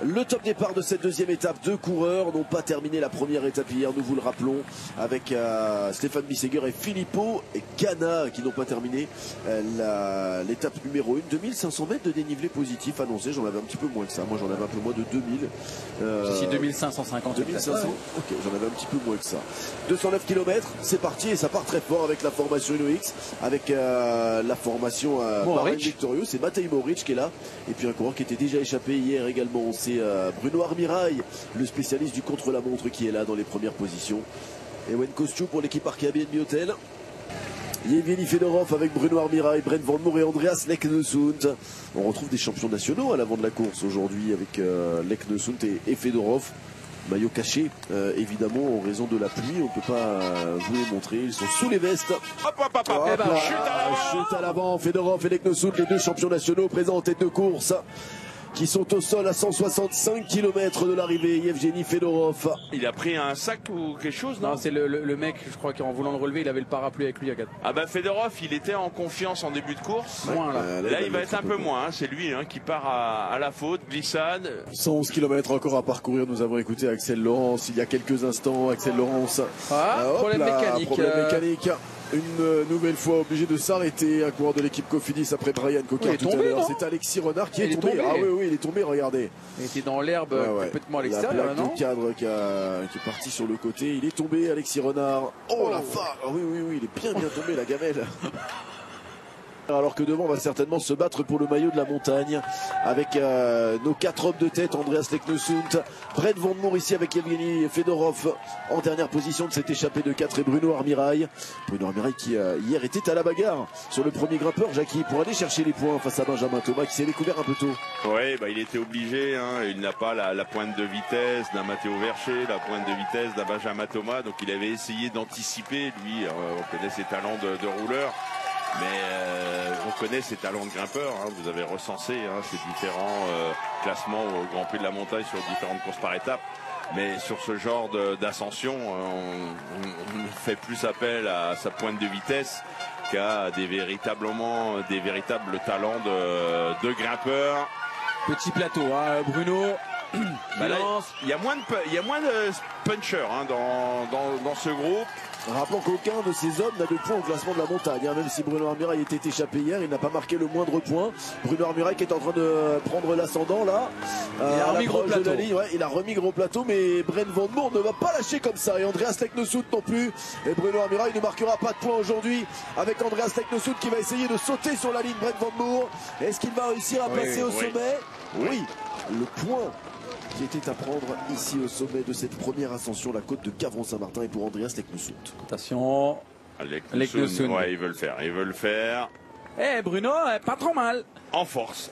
Le top départ de cette deuxième étape. Deux coureurs n'ont pas terminé la première étape hier, nous vous le rappelons, avec Stéphane Bisseguer et Filippo Ganna qui n'ont pas terminé l'étape numéro 1. 2500 mètres de dénivelé positif annoncé. J'en avais un petit peu moins que ça. Moi j'en avais un peu moins de 2000. Si 2550. 2500. Ok, j'en avais un petit peu moins que ça. 209 km, c'est parti et ça part très fort avec la formation UnoX, avec la formation Bahrain Victorious. C'est Matej Mohoric qui est là. Et puis un coureur qui était déjà échappé hier également, c'est Bruno Armirail, le spécialiste du contre-la-montre qui est là dans les premières positions. Ewen Kostju pour l'équipe Airbnb Hotel. Yevgeny Fedorov avec Bruno Armirail, Brent Van Moer et Andreas Leknesund. On retrouve des champions nationaux à l'avant de la course aujourd'hui avec Leknesund et Fedorov. Maillot caché, évidemment, en raison de la pluie. On ne peut pas vous les montrer. Ils sont sous les vestes. Chute à l'avant. Fedorov et Leknesund, les deux champions nationaux présents en tête de course, qui sont au sol à 165 km de l'arrivée. Yevgeny Fedorov. Il a pris un sac ou quelque chose, non? Non, c'est le mec, je crois qu'en voulant le relever, il avait le parapluie avec lui. Ah bah Fedorov, il était en confiance en début de course. Moins, là il va être un peu moins. C'est lui qui part à la faute, glissade. 111 km encore à parcourir. Nous avons écouté Axel Laurence il y a quelques instants. Axel Laurence. Problème mécanique. Problème mécanique. Une nouvelle fois obligé de s'arrêter, un coureur de l'équipe Cofidis après Brian Coquard tout à l'heure. C'est Alexis Renard qui est tombé. Ah oui, il est tombé, regardez. Il était dans l'herbe complètement à l'extérieur. Le cadre qui est parti sur le côté, il est tombé, Alexis Renard. Oh la phare. Oui, il est bien tombé, la gamelle. Alors que devant on va certainement se battre pour le maillot de la montagne avec nos quatre hommes de tête, Andreas Leknesund, Brent Van Moer ici avec Yevgeny Fedorov en dernière position de cette échappée de 4 et Bruno Armirail. Bruno Armirail qui hier était à la bagarre sur le premier grimpeur, Jackie, pour aller chercher les points face à Benjamin Thomas qui s'est découvert un peu tôt. Oui, il était obligé, il n'a pas la pointe de vitesse d'un Matteo Vercher, la pointe de vitesse d'un Benjamin Thomas, donc il avait essayé d'anticiper, lui, on connaît ses talents de rouleur. Mais on connaît ses talents de grimpeur, vous avez recensé ces différents classements au Grand Prix de la Montagne sur différentes courses par étapes. Mais sur ce genre d'ascension, on fait plus appel à sa pointe de vitesse qu'à des véritables talents de grimpeur. Petit plateau, Bruno. Il y a moins de punchers dans ce groupe. Rappelons qu'aucun de ces hommes n'a de points au classement de la montagne, même si Bruno Armirail était échappé hier, il n'a pas marqué le moindre point. Bruno Armirail qui est en train de prendre l'ascendant là. Il a remis gros plateau. Il a remis gros plateau, mais Brent Van Moer ne va pas lâcher comme ça. Et Andreas Leknesund non plus. Et Bruno Armirail ne marquera pas de points aujourd'hui avec Andreas Leknesund qui va essayer de sauter sur la ligne. Brent Van Moer. Est-ce qu'il va réussir à passer au sommet? Oui. Le point qui était à prendre ici au sommet de cette première ascension, la côte de Cavron-Saint-Martin, et pour Andreas Leknesund. Attention. Leknesund, il veut le faire. Bruno, pas trop mal. En force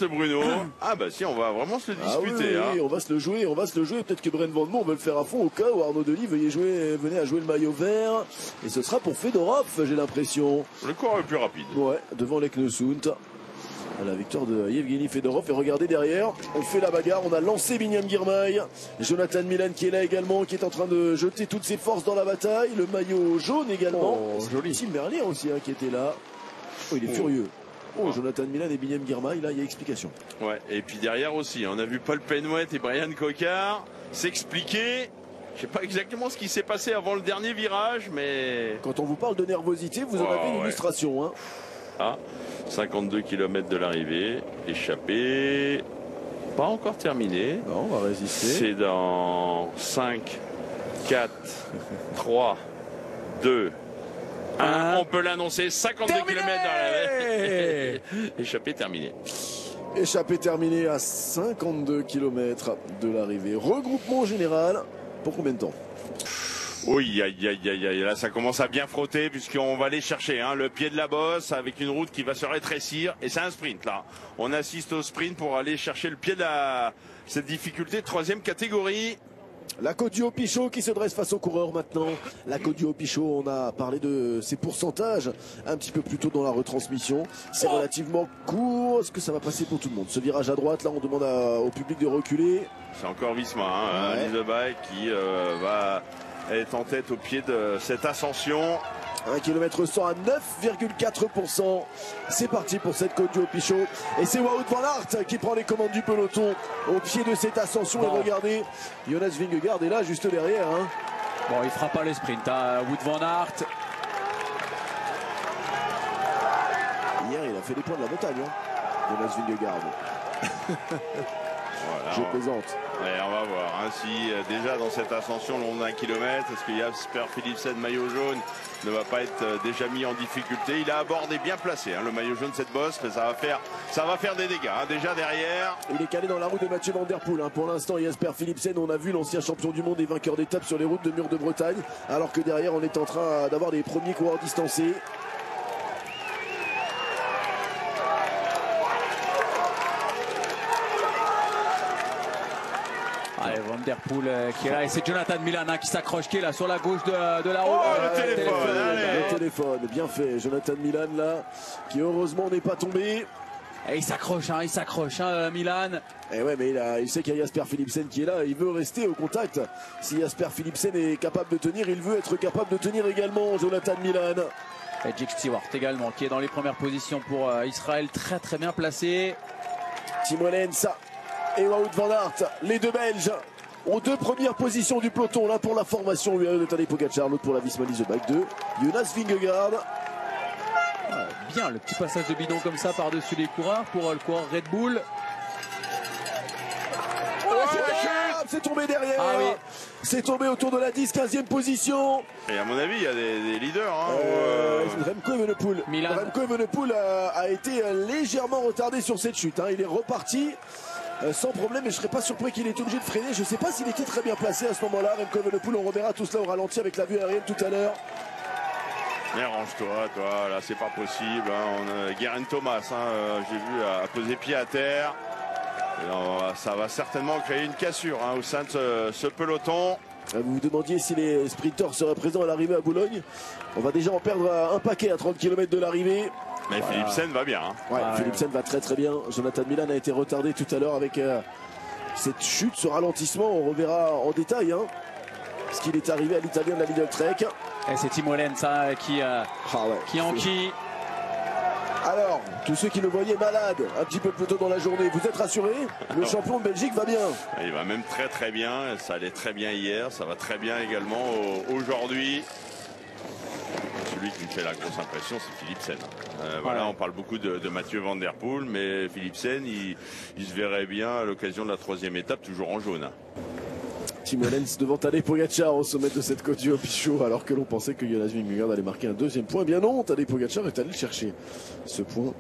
le Bruno. Ah bah si, on va vraiment se le disputer. Oui, on va se le jouer. Peut-être que Brent Van Moer veut le faire à fond au cas où Arnaud Delis venait à jouer le maillot vert. Et ce sera pour Fedorov, j'ai l'impression. Le coureur le plus rapide. Ouais, devant Leknesund. La victoire de Yevgeny Fedorov. Et regardez derrière, on fait la bagarre, on a lancé Binyam Girmay, Jonathan Milan qui est là également, qui est en train de jeter toutes ses forces dans la bataille, le maillot jaune également. Joli. Tim Merlier aussi qui était là. Il est furieux. Jonathan Milan et Binyam Girmay, là il y a explication. Ouais, et puis derrière aussi, on a vu Paul Penouet et Brian Coquard s'expliquer. Je sais pas exactement ce qui s'est passé avant le dernier virage, mais... Quand on vous parle de nervosité, vous en avez une illustration. 52 km de l'arrivée, échappé, pas encore terminé. Non, on va résister. C'est dans 5, 4, 3, 2, 1. On peut l'annoncer, 52 km dans l'arrivée. Échappé terminé. Échappé terminé à 52 km de l'arrivée. Regroupement général, pour combien de temps? Oui, là ça commence à bien frotter puisqu'on va aller chercher le pied de la bosse avec une route qui va se rétrécir et c'est un sprint là. On assiste au sprint pour aller chercher le pied de cette difficulté, 3e catégorie. La côte du Haut-Pichot qui se dresse face aux coureurs maintenant. La côte du Haut-Pichot, on a parlé de ses pourcentages un petit peu plus tôt dans la retransmission. C'est relativement court. Est-ce que ça va passer pour tout le monde? Ce virage à droite, là, on demande au public de reculer. C'est encore Visma, Lise Bay qui va être en tête au pied de cette ascension. 1 km 100 à 9,4%. C'est parti pour cette côte du Haut-Pichot. Et c'est Wout van Aert qui prend les commandes du peloton au pied de cette ascension. Bon. Et regardez, Jonas Vingegaard est là juste derrière. Hein. Bon, il fera pas le sprint, hein, Wout van Aert. Hier, il a fait les points de la montagne, hein, Jonas Vingegaard. Voilà, je plaisante. Ouais, on va voir hein, si déjà dans cette ascension long d'1 kilomètre, est-ce que Jasper Philipsen, maillot jaune, ne va pas être déjà mis en difficulté. Il a abordé bien placé hein, le maillot jaune cette bosse, mais ça va faire des dégâts hein, déjà derrière. Il est calé dans la roue de Mathieu Van Der Poel hein. Pour l'instant Jasper Philipsen, on a vu l'ancien champion du monde et vainqueur d'étape sur les routes de Mur de Bretagne, alors que derrière on est en train d'avoir des premiers coureurs distancés. Allez, Van Der Poel qui est là, et c'est Jonathan Milan hein, qui s'accroche, qui est là sur la gauche de la roue. Oh, le téléphone, bien fait. Jonathan Milan là, qui heureusement n'est pas tombé. Et il s'accroche, Milan. Et ouais, mais il sait qu'il y a Jasper Philipsen qui est là, il veut rester au contact. Si Jasper Philipsen est capable de tenir, il veut être capable de tenir également, Jonathan Milan. Et Jake Stewart également, qui est dans les premières positions pour Israël, très très bien placé. Tim Wellens et Wout van Aert, les deux Belges, ont deux premières positions du peloton. Là pour la formation UAE de Tadej Pogacar, l'autre pour la Visma Leaseback 2, Jonas Vingegaard. Bien le petit passage de bidon comme ça par-dessus les coureurs pour le coureur Red Bull. C'est tombé derrière. Ah, oui. C'est tombé autour de la 10-15e position. Et à mon avis, il y a des leaders. Hein, Remco Evenepoel. Remco Evenepoel a été légèrement retardé sur cette chute. Hein. Il est reparti sans problème, et je ne serais pas surpris qu'il ait été obligé de freiner. Je ne sais pas s'il était très bien placé à ce moment-là. Remco Evenepoel, on reverra tout cela au ralenti avec la vue aérienne tout à l'heure. Mais range-toi, toi, là c'est pas possible. Hein. Geraint Thomas, hein, j'ai vu, à poser pied à terre. Et ça va certainement créer une cassure hein, au sein de ce peloton. Vous vous demandiez si les sprinteurs seraient présents à l'arrivée à Boulogne. On va déjà en perdre un paquet à 30 km de l'arrivée. Mais voilà. Philipsen va bien. Hein. Ouais, Philipsen va très très bien. Jonathan Milan a été retardé tout à l'heure avec cette chute, ce ralentissement. On reverra en détail hein, ce qu'il est arrivé à l'Italien de la Lidl Trek. Et c'est Tim Wellens qui enquille. Alors, tous ceux qui le voyaient malade un petit peu plus tôt dans la journée, vous êtes rassurés? Le champion de Belgique va bien. Il va même très très bien. Ça allait très bien hier, ça va très bien également aujourd'hui. Celui qui me fait la grosse impression, c'est Philipsen. Voilà, on parle beaucoup de Mathieu Van Der Poel, mais Philipsen, il se verrait bien à l'occasion de la 3e étape, toujours en jaune. Tim Wellens devant Tadej Pogacar au sommet de cette côte du Haut-Pichot, alors que l'on pensait que Jonas Vingegaard allait marquer un deuxième point. Bien non, Tadej Pogacar est allé le chercher, ce point.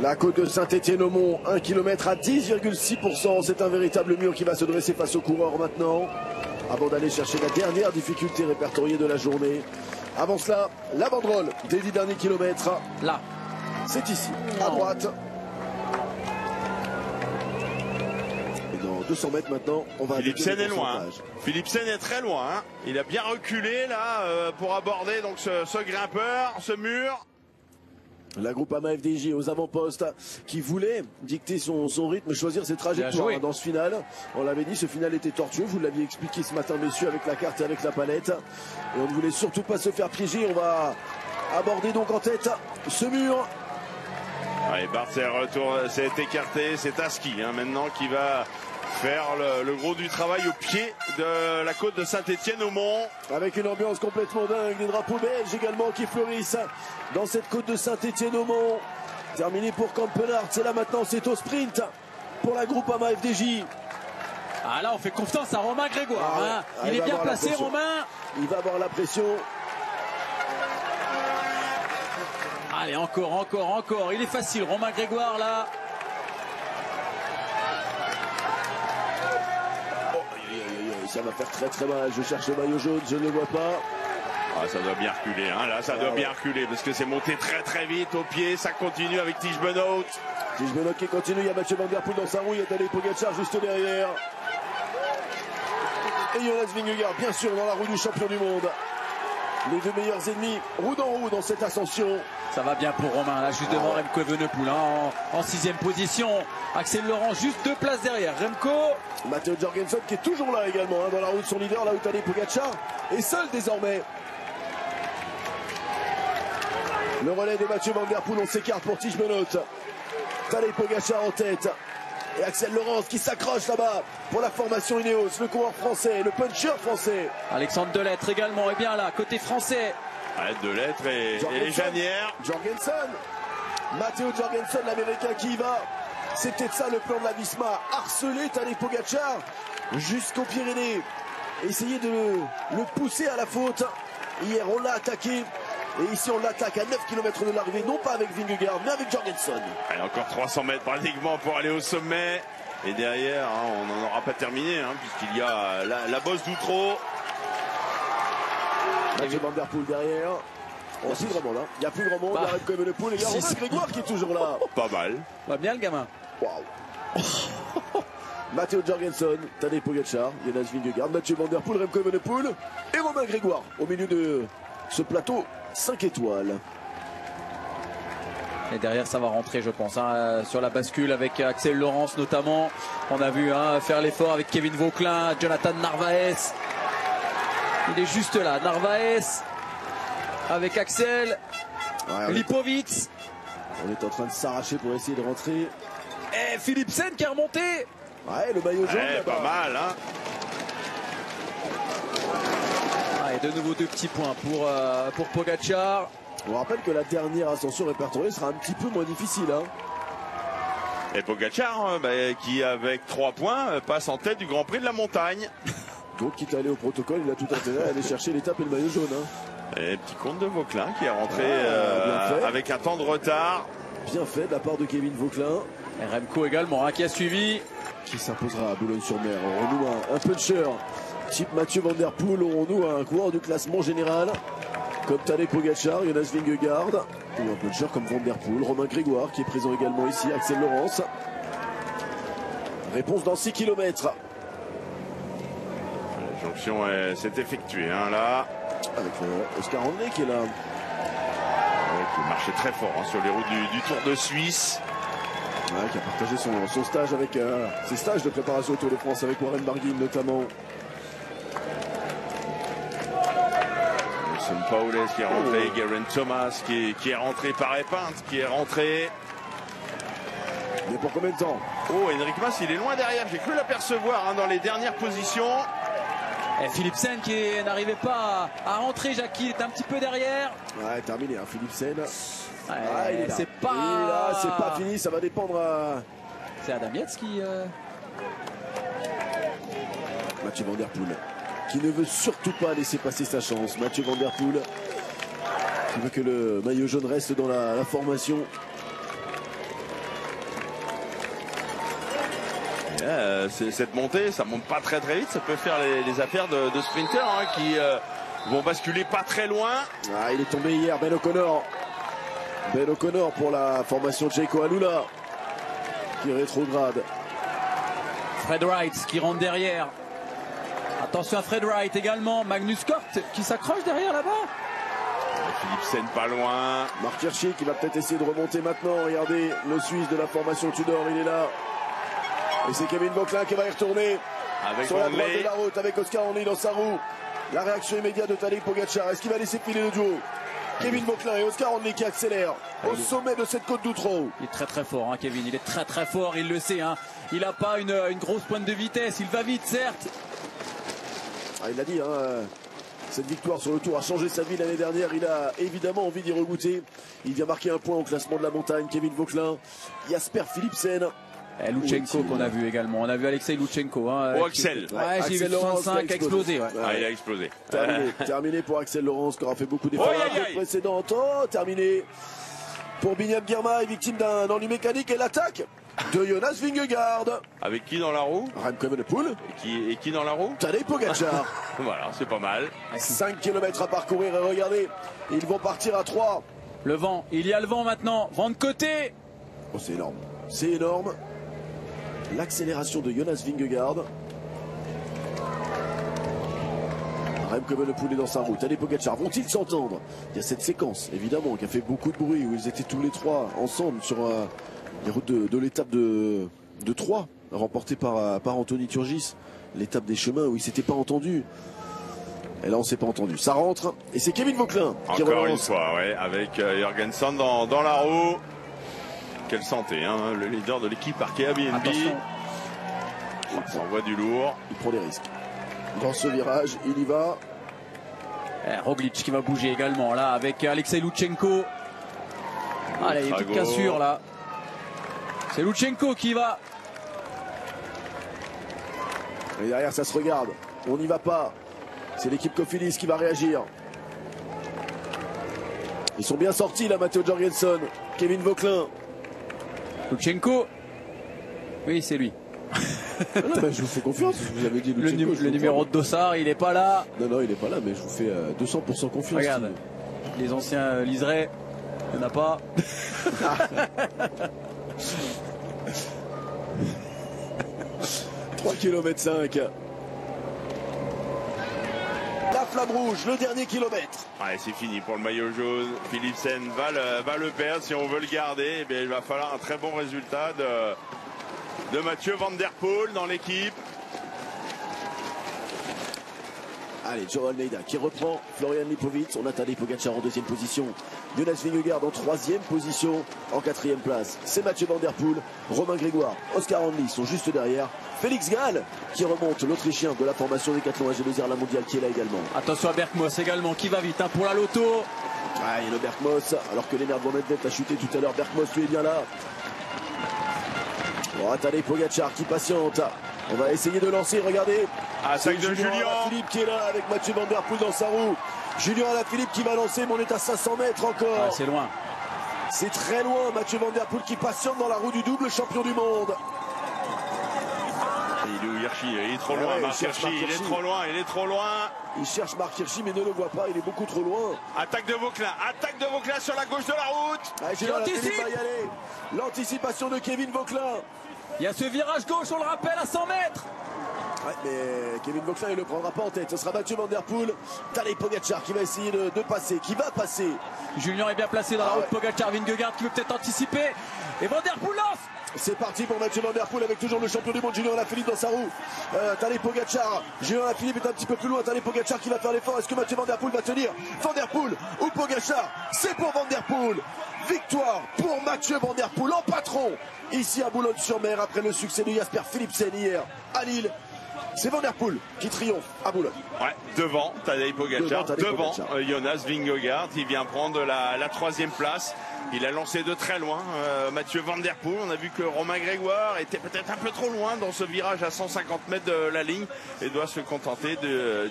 La côte de Saint-Étienne-au-Mont, 1 km à 10,6%. C'est un véritable mur qui va se dresser face aux coureurs maintenant, avant d'aller chercher la dernière difficulté répertoriée de la journée. Avant cela, la banderole des 10 derniers kilomètres. Là, c'est ici, à droite. 200 mètres maintenant, on va. Philipsen est loin. Philipsen est très loin. Hein. Il a bien reculé là pour aborder donc ce grimpeur, ce mur. La Groupama FDJ aux avant-postes qui voulait dicter son rythme, choisir ses trajectoires dans ce final. On l'avait dit, ce final était tortueux. Vous l'aviez expliqué ce matin, messieurs, avec la carte et avec la palette. Et on ne voulait surtout pas se faire piéger. On va aborder donc en tête ce mur. Allez, Bart s'est écarté. C'est Aski hein, maintenant qui va faire le gros du travail au pied de la côte de Saint-Étienne-au-Mont. Avec une ambiance complètement dingue, des drapeaux belges également qui fleurissent dans cette côte de Saint-Étienne-au-Mont. Terminé pour Kampenhardt, c'est là maintenant, c'est au sprint pour la Groupama FDJ. Ah là on fait confiance à Romain Grégoire. Il est bien placé Romain. Il va avoir la pression. Allez encore. Il est facile Romain Grégoire là. Ça va faire très très mal. Je cherche le maillot jaune, je ne le vois pas. Ah, ça doit bien reculer, hein. Là ça doit bien reculer parce que c'est monté très très vite au pied. Ça continue avec Tiesj Benoot. Tiesj Benoot qui continue, il y a Mathieu Van Der Poel dans sa roue, il y a Tadej Pogacar juste derrière. Et Jonas Vingegaard bien sûr dans la roue du champion du monde. Les deux meilleurs ennemis, roue dans roue dans cette ascension. Ça va bien pour Romain, là juste devant Remco Evenepoel en 6e position. Axel Laurent juste 2 places derrière. Remco. Matteo Jorgensen qui est toujours là également dans la roue de son leader, là où Tadej Pogacar est seul désormais. Le relais de Mathieu Van Der Poel, on s'écarte pour Tige Benoît. Tadej Pogačar en tête. Et Axel Laurence qui s'accroche là-bas pour la formation Ineos, le coureur français, le puncher français. Alexandre Delettre également est bien là, côté français. Ouais, Delettre et les Janières. Jorgensen. Matteo Jorgensen, l'américain qui y va. C'est peut-être ça le plan de la Visma. Harceler Tadej Pogačar jusqu'aux Pyrénées. Essayer de le pousser à la faute. Hier, on l'a attaqué. Et ici, on l'attaque à 9 km de l'arrivée, non pas avec Vingegaard, mais avec Jorgensen. Allez, encore 300 mètres pratiquement pour aller au sommet. Et derrière, hein, on n'en aura pas terminé, hein, puisqu'il y a la bosse d'Outreau. Mathieu Van Der Poel derrière. Il n'y a plus grand monde, hein. Il n'y a plus grand monde. Il y a Remco Evenepoel et il y a Romain Grégoire qui est toujours là. Pas mal. Va bien le gamin. Waouh. Matteo Jorgensen, Tadej Pogačar, Jonas Vingegaard, Mathieu Van Der Poel, Remco Evenepoel et Romain Grégoire au milieu de ce plateau 5 étoiles. Et derrière ça va rentrer je pense hein, sur la bascule avec Axel Laurence notamment. On a vu hein, faire l'effort avec Kevin Vauquelin, Jonathan Narvaez. Il est juste là, Narvaez avec Axel, Lipovitz. On est en train de s'arracher pour essayer de rentrer. Et Philipsen qui est remonté. Ouais, le maillot jaune là-bas. Pas mal hein. Et de nouveau 2 petits points pour Pogačar. On rappelle que la dernière ascension répertoriée sera un petit peu moins difficile. Hein. Et Pogačar, qui avec 3 points passe en tête du Grand Prix de la montagne. Donc quitte à aller au protocole, il a tout intérêt à aller chercher l'étape et le maillot jaune. Hein. Et petit compte de Vauquelin qui est rentré avec un temps de retard. Bien fait de la part de Kevin Vauquelin. Et Remco également hein, qui a suivi. Qui s'imposera à Boulogne-sur-Mer. Aurons-nous un puncher type Mathieu Van Der Poel, aurons-nous un coureur du classement général comme Tadej Pogačar, Jonas Vingegaard ou un puncher comme Van Der Poel, Romain Grégoire qui est présent également ici, Axel Laurence. Réponse dans 6 km. La jonction s'est effectuée hein, là. Avec Oscar André qui est là. Ouais, qui marchait très fort hein, sur les routes du Tour de Suisse. Ouais, qui a partagé son stage avec ses stages de préparation au Tour de France avec Warren Barguil notamment. Wilson Powless qui est rentré, Geraint Thomas qui est rentré par épingle, qui est rentré. Mais pour combien de temps? Oh, Enric Mas il est loin derrière, j'ai cru l'apercevoir hein, dans les dernières positions. Et Philipsen qui n'arrivait pas à rentrer, Jackie est un petit peu derrière. Ouais, terminé, hein, Philipsen. Ouais, c'est pas... Il est là, c'est pas fini, ça va dépendre à... C'est Adam Yates qui... Mathieu Van Der Poel, qui ne veut surtout pas laisser passer sa chance. Mathieu Van Der Poel, qui veut que le maillot jaune reste dans la formation. Cette montée, ça monte pas très vite, ça peut faire les affaires de sprinters hein, qui vont basculer pas très loin. Ah, il est tombé hier, Ben O'Connor. Ben O'Connor pour la formation Jayco Alula, qui rétrograde. Fred Wright qui rentre derrière. Attention à Fred Wright également. Magnus Cort qui s'accroche derrière là-bas. Philipsen pas loin. Marc Hirschi qui va peut-être essayer de remonter maintenant. Regardez, le Suisse de la formation Tudor, il est là. Et c'est Kevin Vauquelin qui va y retourner avec sur la droite de la route avec Oscar Henry dans sa roue. La réaction immédiate de Tadej Pogačar. Est-ce qu'il va laisser filer le duo? Kevin Vauquelin et Oscar Henry qui accélèrent au sommet de cette côte d'Outreau. Il est très fort hein, Kevin, il est très fort, il le sait hein. Il n'a pas une grosse pointe de vitesse, il va vite certes. Ah, il l'a dit hein, cette victoire sur le Tour a changé sa vie l'année dernière. Il a évidemment envie d'y regoûter. Il vient marquer un point au classement de la montagne. Kevin Vauquelin, Jasper Philipsen. Et Lutsenko qu'on a vu également. On a vu Alexei Lutsenko. Hein, Axel. Ouais, j'ai vu le 35 a explosé. Ouais. Ah, il a explosé. Terminé pour Axel Laurence, qui aura fait beaucoup d'efforts précédentes. Oh, terminé pour Binyam Girmay, victime d'un ennui mécanique, et l'attaque de Jonas Vingegaard. Avec qui dans la roue? Remco Evenepoel. Et qui dans la roue? Tadej Pogačar. Voilà, c'est pas mal. 5 km à parcourir et regardez, ils vont partir à 3. Le vent, il y a le vent maintenant. Vent de côté. Oh, c'est énorme. C'est énorme. L'accélération de Jonas Vingegaard. Remco Evenepoel est dans sa route. Tadej Pogačar, vont-ils s'entendre? Il y a cette séquence, évidemment, qui a fait beaucoup de bruit, où ils étaient tous les trois ensemble sur les routes de l'étape de Troyes, remportée par Anthony Turgis. L'étape des chemins où ils ne s'étaient pas entendus. Et là on s'est pas entendu. Ça rentre et c'est Kevin Vauquelin qui relance. Encore une fois, ouais, avec Jorgensen dans la roue. Quelle santé, hein, le leader de l'équipe Arkea BNB. Il s'envoie du lourd. Il prend des risques. Dans ce virage, il y va. Roglic qui va bouger également là avec Alexei Lutsenko. Allez, il y a une petite cassure là. C'est Lutsenko qui va. Et derrière ça se regarde. On n'y va pas. C'est l'équipe Cofidis qui va réagir. Ils sont bien sortis là, Matteo Jorgensen, Kevin Vauquelin. Lutsenko. Oui, c'est lui. Ah non, bah, je vous fais confiance, vous avez dit Lutsenko, le numéro de Dossard, il est pas là. Non, il est pas là, mais je vous fais 200% confiance. Regarde, les anciens liseraient, il n'y en a pas. 3 km 5. La flamme rouge, le dernier kilomètre. Ouais, c'est fini pour le maillot jaune. Philipsen va le perdre. Si on veut le garder, eh bien, il va falloir un très bon résultat de Mathieu Van Der Poel dans l'équipe. Allez, Johan Leida qui reprend Florian Lipovic. On a Tadej Pogacar en deuxième position. Jonas Vingegaard en troisième position. En quatrième place, c'est Mathieu Van Der Poel. Romain Grégoire, Oscar Hindley sont juste derrière. Félix Gall qui remonte, l'Autrichien de la formation Decathlon AG2R, la mondiale, qui est là également. Attention à Berkmos également qui va vite pour la loto. Ah, il y a le Berkmos, alors que Lennart Van Medvedt a chuté tout à l'heure. Berkmos lui est bien là. Bon, Tadej Pogacar qui patiente. On va essayer de lancer, regardez. Attaque de Julien Alaphilippe qui est là avec Mathieu Van Der Poel dans sa roue. Julien Alaphilippe qui va lancer, mais on est à 500 mètres encore. Ah, c'est loin. C'est très loin. Mathieu Van Der Poel qui patiente dans la roue du double champion du monde. Il est où Hirschi? Il est trop loin, Marc Hirschi. Il est trop loin. Il cherche Marc Hirschi mais ne le voit pas, il est beaucoup trop loin. Attaque de Vauquelin sur la gauche de la route. Ah, Julien Alaphilippe va y aller. L'anticipation de Kevin Vauquelin. Il y a ce virage gauche, on le rappelle, à 100 mètres. Ouais, mais Kevin Vauquelin il le prendra pas en tête. Ce sera Mathieu Van Der Poel. Tadej Pogacar qui va essayer de passer, qui va passer. Julien est bien placé dans la route. Pogacar, Vingegaard qui veut peut-être anticiper. Et Van Der Poel lance. C'est parti pour Mathieu Van Der Poel avec toujours le champion du monde Julien Alaphilippe dans sa roue. Tadej Pogacar. Julien Alaphilippe est un petit peu plus loin. Tadej Pogacar qui va faire l'effort. Est-ce que Mathieu Van Der Poel va tenir? Van Der Poel ou Pogacar? C'est pour Van Der Poel. Victoire pour Mathieu Van Der Poel en patron ici à Boulogne-sur-Mer après le succès de Jasper Philipsen hier à Lille. C'est Van Der Poel qui triomphe à Boulogne. Ouais, devant Tadej Pogacar, devant Jonas Vingegaard. Il vient prendre la troisième place. Il a lancé de très loin Mathieu Van Der Poel. On a vu que Romain Grégoire était peut-être un peu trop loin dans ce virage à 150 mètres de la ligne et doit se contenter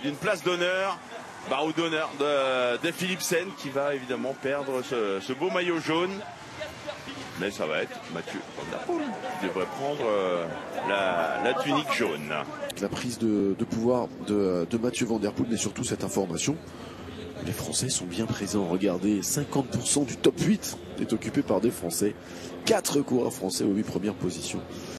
d'une place d'honneur. Barreau d'honneur de Philipsen qui va évidemment perdre ce beau maillot jaune. Mais ça va être Mathieu Van Der Poel qui devrait prendre la tunique jaune. La prise de pouvoir de Mathieu Van Der Poel, mais surtout cette information. Les Français sont bien présents. Regardez, 50% du top 8 est occupé par des Français. 4 coureurs français aux 8 premières positions.